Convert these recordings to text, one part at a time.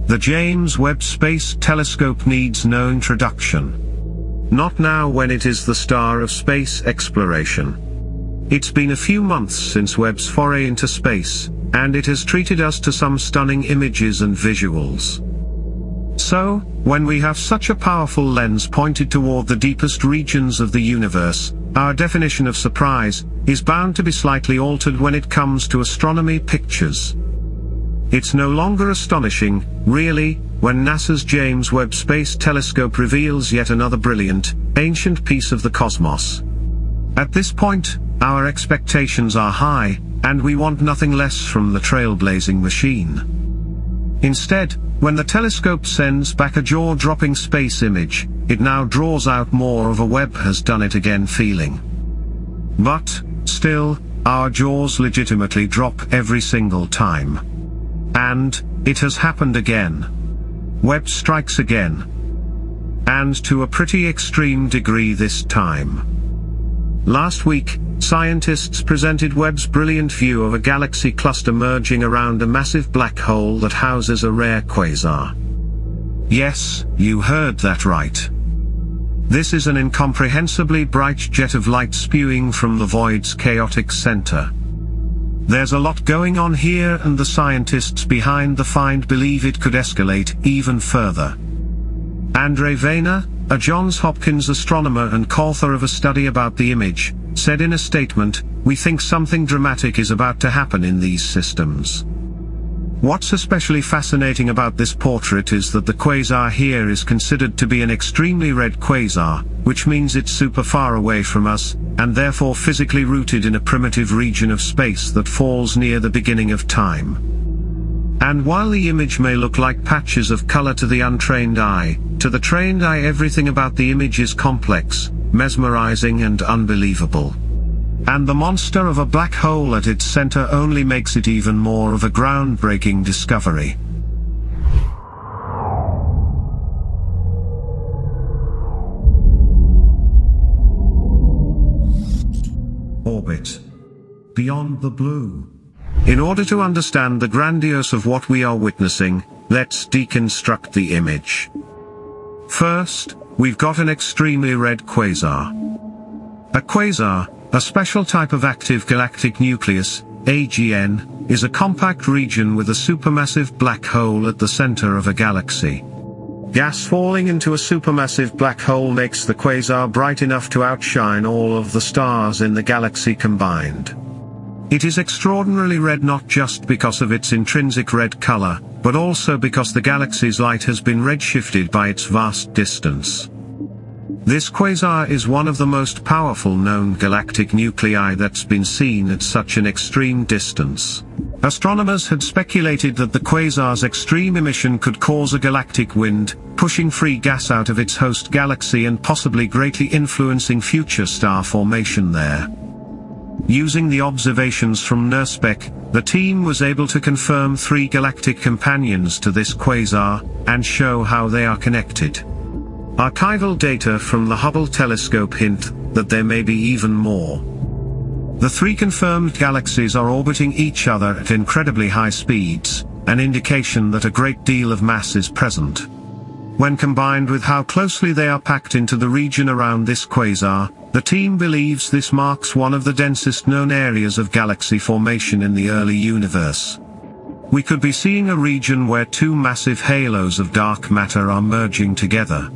The James Webb Space Telescope needs no introduction. Not now when it is the star of space exploration. It's been a few months since Webb's foray into space, and it has treated us to some stunning images and visuals. So, when we have such a powerful lens pointed toward the deepest regions of the universe, our definition of surprise is bound to be slightly altered when it comes to astronomy pictures. It's no longer astonishing, really, when NASA's James Webb Space Telescope reveals yet another brilliant, ancient piece of the cosmos. At this point, our expectations are high, and we want nothing less from the trailblazing machine. Instead, when the telescope sends back a jaw-dropping space image, it now draws out more of a Webb has done it again feeling. But, still, our jaws legitimately drop every single time. And, it has happened again. Webb strikes again. And to a pretty extreme degree this time. Last week, scientists presented Webb's brilliant view of a galaxy cluster merging around a massive black hole that houses a rare quasar. Yes, you heard that right. This is an incomprehensibly bright jet of light spewing from the void's chaotic center. There's a lot going on here, and the scientists behind the find believe it could escalate even further. Andre Vayner, a Johns Hopkins astronomer and co-author of a study about the image, said in a statement, "We think something dramatic is about to happen in these systems." What's especially fascinating about this portrait is that the quasar here is considered to be an extremely red quasar, which means it's super far away from us, and therefore physically rooted in a primitive region of space that falls near the beginning of time. And while the image may look like patches of color to the untrained eye, to the trained eye everything about the image is complex, mesmerizing and unbelievable. And the monster of a black hole at its center only makes it even more of a groundbreaking discovery. Orbit. Beyond the blue. In order to understand the grandiose of what we are witnessing, let's deconstruct the image. First, we've got an extremely red quasar. A quasar, a special type of active galactic nucleus, AGN, is a compact region with a supermassive black hole at the center of a galaxy. Gas falling into a supermassive black hole makes the quasar bright enough to outshine all of the stars in the galaxy combined. It is extraordinarily red not just because of its intrinsic red color, but also because the galaxy's light has been redshifted by its vast distance. This quasar is one of the most powerful known galactic nuclei that's been seen at such an extreme distance. Astronomers had speculated that the quasar's extreme emission could cause a galactic wind, pushing free gas out of its host galaxy and possibly greatly influencing future star formation there. Using the observations from NIRSpec, the team was able to confirm 3 galactic companions to this quasar, and show how they are connected. Archival data from the Hubble telescope hint that there may be even more. The 3 confirmed galaxies are orbiting each other at incredibly high speeds, an indication that a great deal of mass is present. When combined with how closely they are packed into the region around this quasar, the team believes this marks one of the densest known areas of galaxy formation in the early universe. We could be seeing a region where 2 massive halos of dark matter are merging together.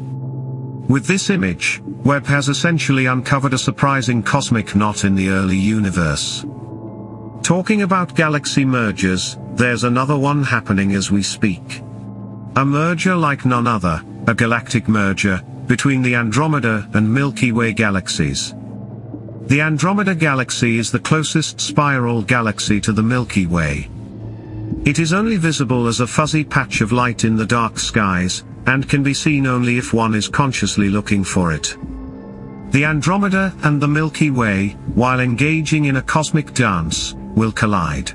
With this image, Webb has essentially uncovered a surprising cosmic knot in the early universe. Talking about galaxy mergers, there's another one happening as we speak. A merger like none other, a galactic merger, between the Andromeda and Milky Way galaxies. The Andromeda galaxy is the closest spiral galaxy to the Milky Way. It is only visible as a fuzzy patch of light in the dark skies, and can be seen only if one is consciously looking for it. The Andromeda and the Milky Way, while engaging in a cosmic dance, will collide.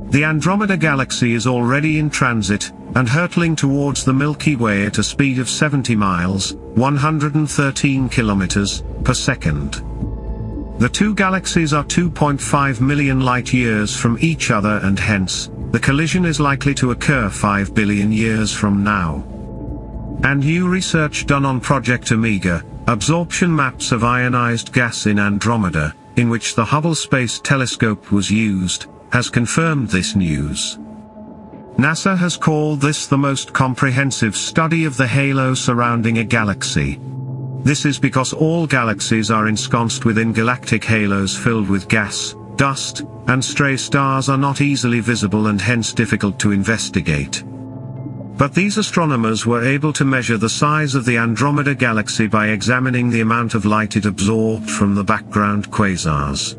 The Andromeda galaxy is already in transit, and hurtling towards the Milky Way at a speed of 70 miles, 113 kilometers, per second. The 2 galaxies are 2.5 million light-years from each other and hence, the collision is likely to occur 5 billion years from now. And new research done on Project Omega, absorption maps of ionized gas in Andromeda, in which the Hubble Space Telescope was used, has confirmed this news. NASA has called this the most comprehensive study of the halo surrounding a galaxy. This is because all galaxies are ensconced within galactic halos filled with gas, dust, and stray stars are not easily visible and hence difficult to investigate. But these astronomers were able to measure the size of the Andromeda galaxy by examining the amount of light it absorbed from the background quasars.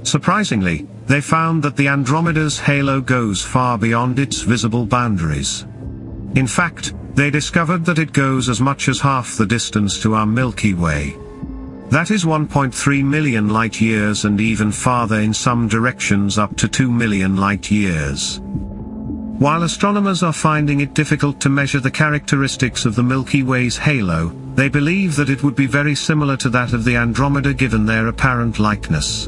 Surprisingly, they found that the Andromeda's halo goes far beyond its visible boundaries. In fact, they discovered that it goes as much as half the distance to our Milky Way. That is 1.3 million light-years and even farther in some directions up to 2 million light-years. While astronomers are finding it difficult to measure the characteristics of the Milky Way's halo, they believe that it would be very similar to that of the Andromeda given their apparent likeness.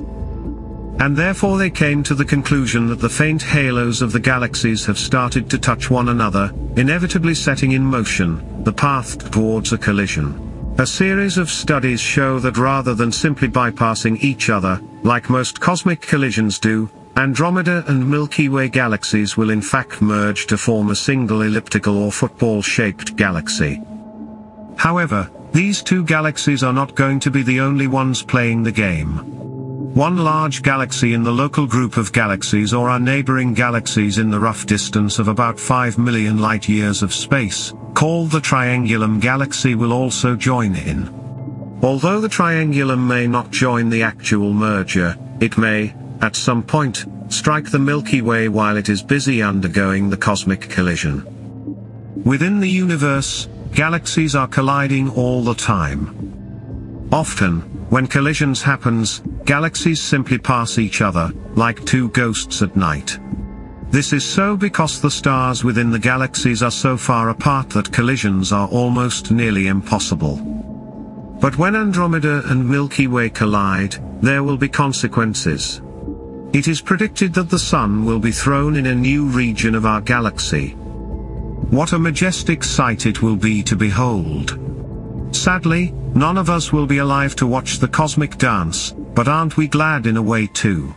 And therefore they came to the conclusion that the faint halos of the galaxies have started to touch one another, inevitably setting in motion the path towards a collision. A series of studies show that rather than simply bypassing each other, like most cosmic collisions do, Andromeda and Milky Way galaxies will in fact merge to form a single elliptical or football-shaped galaxy. However, these two galaxies are not going to be the only ones playing the game. One large galaxy in the local group of galaxies or our neighboring galaxies in the rough distance of about 5 million light-years of space, called the Triangulum Galaxy, will also join in. Although the Triangulum may not join the actual merger, it may, at some point, strike the Milky Way while it is busy undergoing the cosmic collision. Within the universe, galaxies are colliding all the time. Often, when collisions happens, galaxies simply pass each other, like two ghosts at night. This is so because the stars within the galaxies are so far apart that collisions are almost nearly impossible. But when Andromeda and Milky Way collide, there will be consequences. It is predicted that the Sun will be thrown in a new region of our galaxy. What a majestic sight it will be to behold. Sadly, none of us will be alive to watch the cosmic dance, but aren't we glad in a way too?